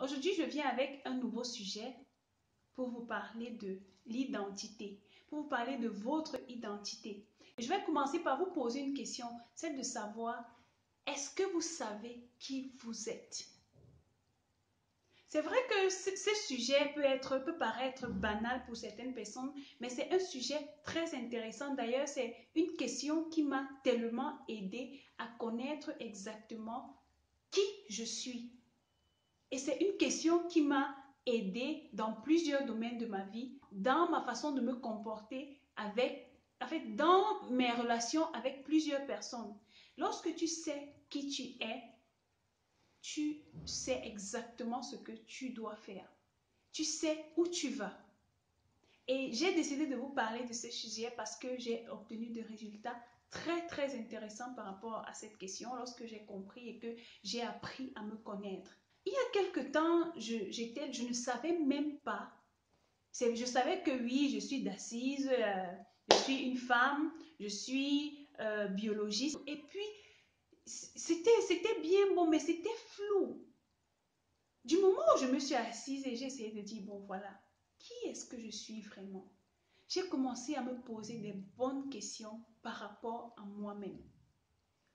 Aujourd'hui, je viens avec un nouveau sujet pour vous parler de l'identité, pour vous parler de votre identité. Et je vais commencer par vous poser une question, celle de savoir, est-ce que vous savez qui vous êtes? C'est vrai que ce sujet peut paraître banal pour certaines personnes, mais c'est un sujet très intéressant. D'ailleurs, c'est une question qui m'a tellement aidé à connaître exactement qui je suis. Et c'est une question qui m'a aidé dans plusieurs domaines de ma vie, dans ma façon de me comporter dans mes relations avec plusieurs personnes. Lorsque tu sais qui tu es, tu sais exactement ce que tu dois faire. Tu sais où tu vas. Et j'ai décidé de vous parler de ce sujet parce que j'ai obtenu des résultats très intéressants par rapport à cette question lorsque j'ai compris et que j'ai appris à me connaître. Il y a quelque temps, je ne savais même pas. Je savais que oui, je suis d'assise, je suis une femme, je suis biologiste. Et puis, c'était bien beau, mais c'était flou. Du moment où je me suis assise et j'ai essayé de dire, bon voilà, qui est-ce que je suis vraiment? J'ai commencé à me poser des bonnes questions par rapport à moi-même.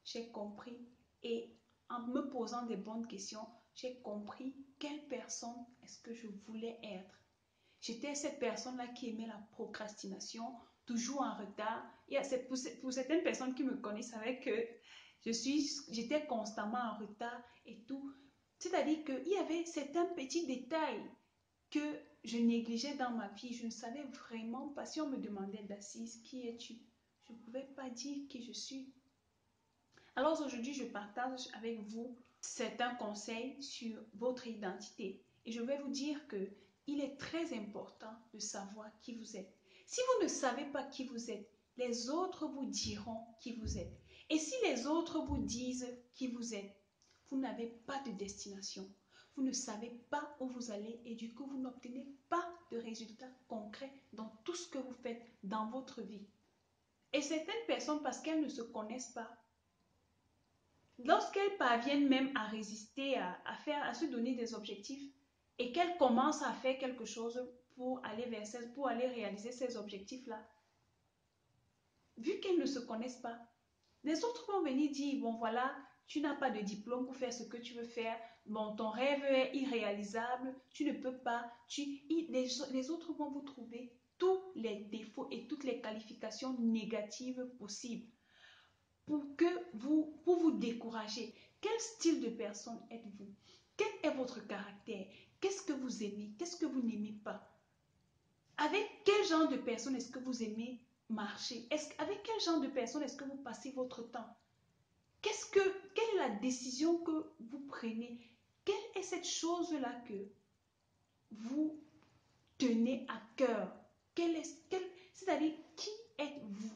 J'ai compris et en me posant des bonnes questions, j'ai compris quelle personne est-ce que je voulais être. J'étais cette personne-là qui aimait la procrastination, toujours en retard. Et pour certaines personnes qui me connaissent, savaient que j'étais constamment en retard et tout. C'est-à-dire qu'il y avait certains petits détails que je négligeais dans ma vie. Je ne savais vraiment pas. Si on me demandait d'assise, qui es-tu? Je ne pouvais pas dire qui je suis. Alors aujourd'hui, je partage avec vous certains conseils sur votre identité. Et je vais vous dire que il est très important de savoir qui vous êtes. Si vous ne savez pas qui vous êtes, les autres vous diront qui vous êtes. Et si les autres vous disent qui vous êtes, vous n'avez pas de destination. Vous ne savez pas où vous allez et du coup, vous n'obtenez pas de résultats concrets dans tout ce que vous faites dans votre vie. Et certaines personnes, parce qu'elles ne se connaissent pas, lorsqu'elles parviennent même à résister, à se donner des objectifs et qu'elles commencent à faire quelque chose pour aller réaliser ces objectifs-là, vu qu'elles ne se connaissent pas, les autres vont venir dire, bon voilà, tu n'as pas de diplôme pour faire ce que tu veux faire, bon, ton rêve est irréalisable, tu ne peux pas, les autres vont vous trouver tous les défauts et toutes les qualifications négatives possibles pour vous décourager. Quel style de personne êtes-vous? Quel est votre caractère? Qu'est-ce que vous aimez? Qu'est-ce que vous n'aimez pas? Avec quel genre de personne est-ce que vous aimez marcher? Avec quel genre de personne est-ce que vous passez votre temps? Quelle est la décision que vous prenez? Quelle est cette chose-là que vous tenez à cœur? C'est-à-dire, qui êtes-vous?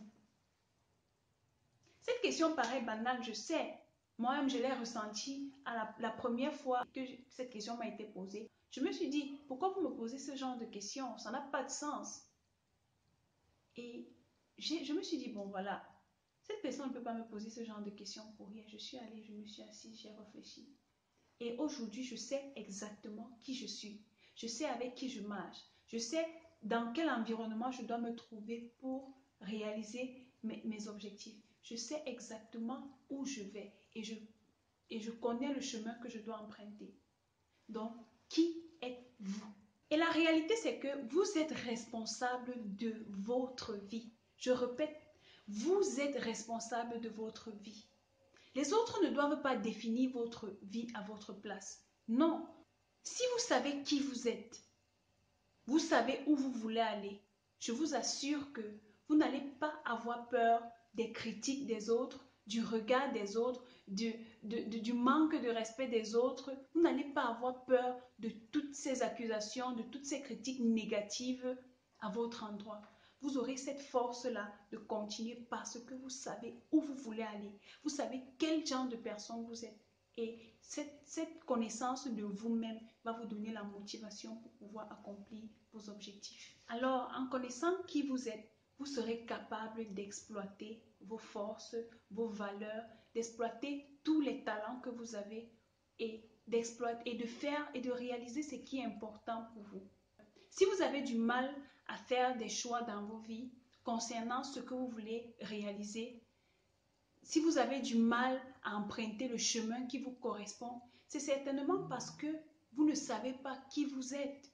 Cette question paraît banale, je sais. Moi-même, je l'ai ressentie à la première fois que cette question m'a été posée. Je me suis dit, pourquoi vous me posez ce genre de questions? Ça n'a pas de sens. Et je me suis dit, bon voilà, cette personne ne peut pas me poser ce genre de questions pour rien. Je suis allée, je me suis assise, j'ai réfléchi. Et aujourd'hui, je sais exactement qui je suis. Je sais avec qui je marche. Je sais dans quel environnement je dois me trouver pour réaliser mes objectifs. Je sais exactement où je vais et je connais le chemin que je dois emprunter. Donc, qui êtes-vous? Et la réalité, c'est que vous êtes responsable de votre vie. Je répète, vous êtes responsable de votre vie. Les autres ne doivent pas définir votre vie à votre place. Non. Si vous savez qui vous êtes, vous savez où vous voulez aller, je vous assure que vous n'allez pas avoir peur des critiques des autres, du regard des autres, du manque de respect des autres. Vous n'allez pas avoir peur de toutes ces accusations, de toutes ces critiques négatives à votre endroit. Vous aurez cette force-là de continuer parce que vous savez où vous voulez aller. Vous savez quel genre de personne vous êtes. Et cette connaissance de vous-même va vous donner la motivation pour pouvoir accomplir vos objectifs. Alors, en connaissant qui vous êtes, vous serez capable d'exploiter vos forces, vos valeurs, d'exploiter tous les talents que vous avez et d'exploiter et de faire et de réaliser ce qui est important pour vous. Si vous avez du mal à faire des choix dans vos vies concernant ce que vous voulez réaliser, si vous avez du mal à emprunter le chemin qui vous correspond, c'est certainement parce que vous ne savez pas qui vous êtes.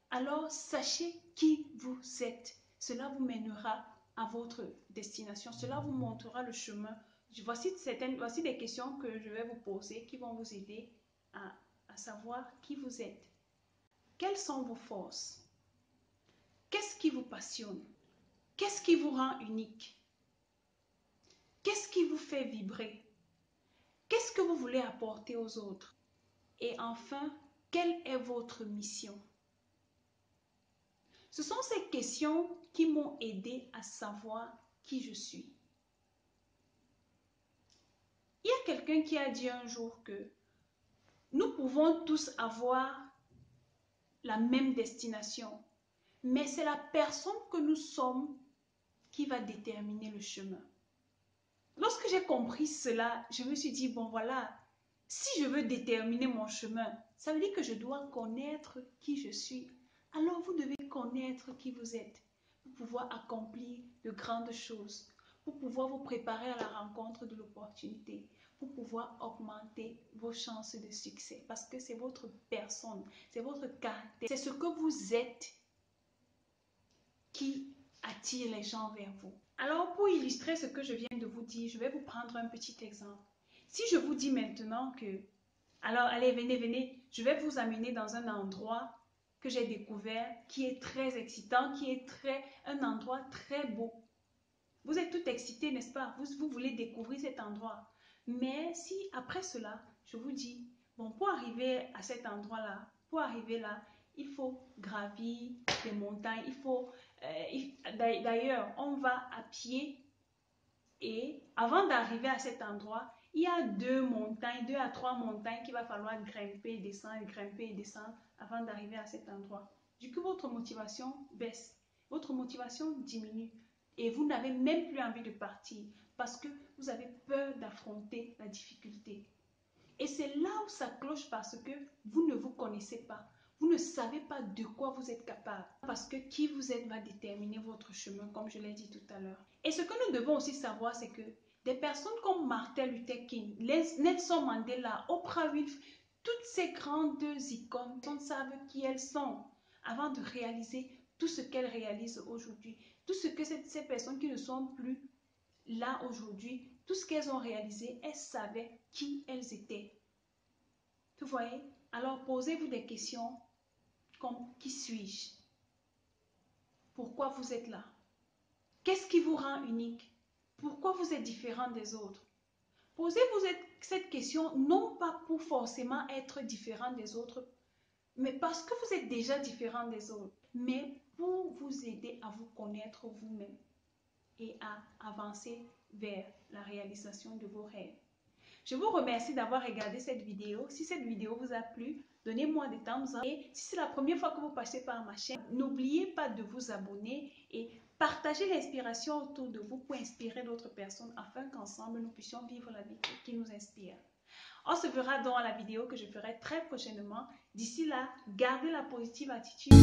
Alors, sachez qui vous êtes. Cela vous mènera à votre destination. Cela vous montrera le chemin. Voici des questions que je vais vous poser qui vont vous aider à savoir qui vous êtes. Quelles sont vos forces? Qu'est-ce qui vous passionne? Qu'est-ce qui vous rend unique? Qu'est-ce qui vous fait vibrer? Qu'est-ce que vous voulez apporter aux autres? Et enfin, quelle est votre mission? Ce sont ces questions qui m'ont aidé à savoir qui je suis. Il y a quelqu'un qui a dit un jour que nous pouvons tous avoir la même destination, mais c'est la personne que nous sommes qui va déterminer le chemin. Lorsque j'ai compris cela, je me suis dit, bon voilà, si je veux déterminer mon chemin, ça veut dire que je dois connaître qui je suis. Alors vous devez connaître qui vous êtes pour pouvoir accomplir de grandes choses, pour pouvoir vous préparer à la rencontre de l'opportunité, pour pouvoir augmenter vos chances de succès. Parce que c'est votre personne, c'est votre caractère, c'est ce que vous êtes qui attire les gens vers vous. Alors pour illustrer ce que je viens de vous dire, je vais vous prendre un petit exemple. Si je vous dis maintenant que, alors allez, venez, je vais vous amener dans un endroit que j'ai découvert, qui est très excitant, qui est un endroit très beau. Vous êtes tout excité, n'est-ce pas? Vous voulez découvrir cet endroit. Mais si après cela, je vous dis, bon, pour arriver à cet endroit-là, pour arriver là, il faut gravir les montagnes, d'ailleurs, on va à pied et avant d'arriver à cet endroit, il y a 2 à 3 montagnes qu'il va falloir grimper et descendre avant d'arriver à cet endroit. Du coup, votre motivation baisse, votre motivation diminue et vous n'avez même plus envie de partir parce que vous avez peur d'affronter la difficulté. Et c'est là où ça cloche parce que vous ne vous connaissez pas. Vous ne savez pas de quoi vous êtes capable. Parce que qui vous êtes va déterminer votre chemin, comme je l'ai dit tout à l'heure. Et ce que nous devons aussi savoir, c'est que des personnes comme Martin Luther King, Nelson Mandela, Oprah Winfrey, toutes ces grandes icônes, on savent qui elles sont avant de réaliser tout ce qu'elles réalisent aujourd'hui. Tout ce que ces personnes qui ne sont plus là aujourd'hui, tout ce qu'elles ont réalisé, elles savaient qui elles étaient. Vous voyez? Alors posez-vous des questions comme qui suis-je? Pourquoi vous êtes là? Qu'est-ce qui vous rend unique? Pourquoi vous êtes différent des autres? Posez-vous cette question non pas pour forcément être différent des autres, mais parce que vous êtes déjà différent des autres, mais pour vous aider à vous connaître vous-même et à avancer vers la réalisation de vos rêves. Je vous remercie d'avoir regardé cette vidéo. Si cette vidéo vous a plu, donnez-moi des thumbs up. Et si c'est la première fois que vous passez par ma chaîne, n'oubliez pas de vous abonner et partagez l'inspiration autour de vous pour inspirer d'autres personnes afin qu'ensemble nous puissions vivre la vie qui nous inspire. On se verra dans la vidéo que je ferai très prochainement. D'ici là, gardez la positive attitude.